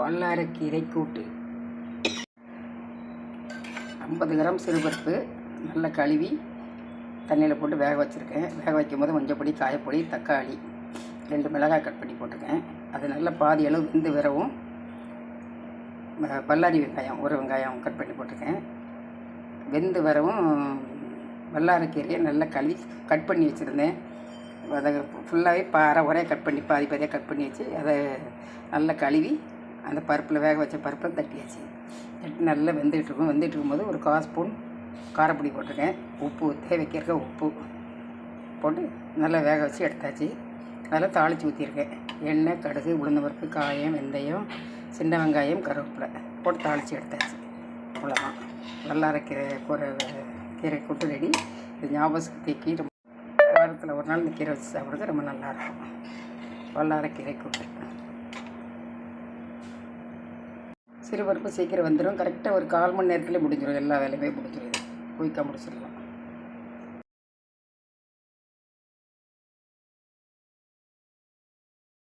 வல்லாரைக்கீரை கூட்டு. 50 கிராம் சிறுபருப்பு நல்லா கழுவி தண்ணியில் போட்டு வேக வச்சுருக்கேன். வேக வைக்கும் போது மஞ்சப்பொடி, காயப்பொடி, தக்காளி, 2 மிளகாய் கட் பண்ணி போட்டிருக்கேன். அது நல்லா பாதி அளவு வெந்து வரவும் பல்லாரி வெங்காயம் 1 வெங்காயம் கட் பண்ணி போட்டிருக்கேன். வெந்து வரவும் வல்லாரைக்கீரையை நல்லா கழுவி கட் பண்ணி வச்சுருந்தேன். அதை ஃபுல்லாகவே அரை உரையாக கட் பண்ணி பாதி பாதியாக கட் பண்ணி வச்சு அதை நல்லா கழுவி அந்த பருப்பில் வேக வச்ச பருப்பை தட்டியாச்சு. தட்டி நல்லா வெந்துகிட்ருக்கும். வெந்துகிட்ருக்கும்போது ஒரு 1/4 ஸ்பூன் காரப்பொடி போட்டிருக்கேன். உப்பு தேவைக்கிறக்க உப்பு போட்டு நல்லா வேக வச்சு எடுத்தாச்சு. அதில் தாளித்து ஊற்றிருக்கேன். எண்ணெய், கடுகு, உளுந்தம்பருப்பு, காயம், வெந்தயம், சின்ன வெங்காயம், கருவேப்பிலை போட்டு தாளித்து எடுத்தாச்சு. அவ்வளோதான், வல்லாரைக்கீரை கூட்டு ரெடி. இது ஞாபகத்துக்கு வாரத்தில் ஒரு நாள் இந்த கீரை வச்சு சாப்பிடுறது ரொம்ப நல்லாயிருக்கும். வல்லாரைக்கீரை கூட்டு. சிறுபருப்பு சீக்கிரம் வந்துடும். கரெக்டாக ஒரு 1/4 மணி நேரத்துலேயே முடிஞ்சிடும். எல்லா வேலையுமே முடிஞ்சிடும். குயிக்காக முடிச்சிடலாம்.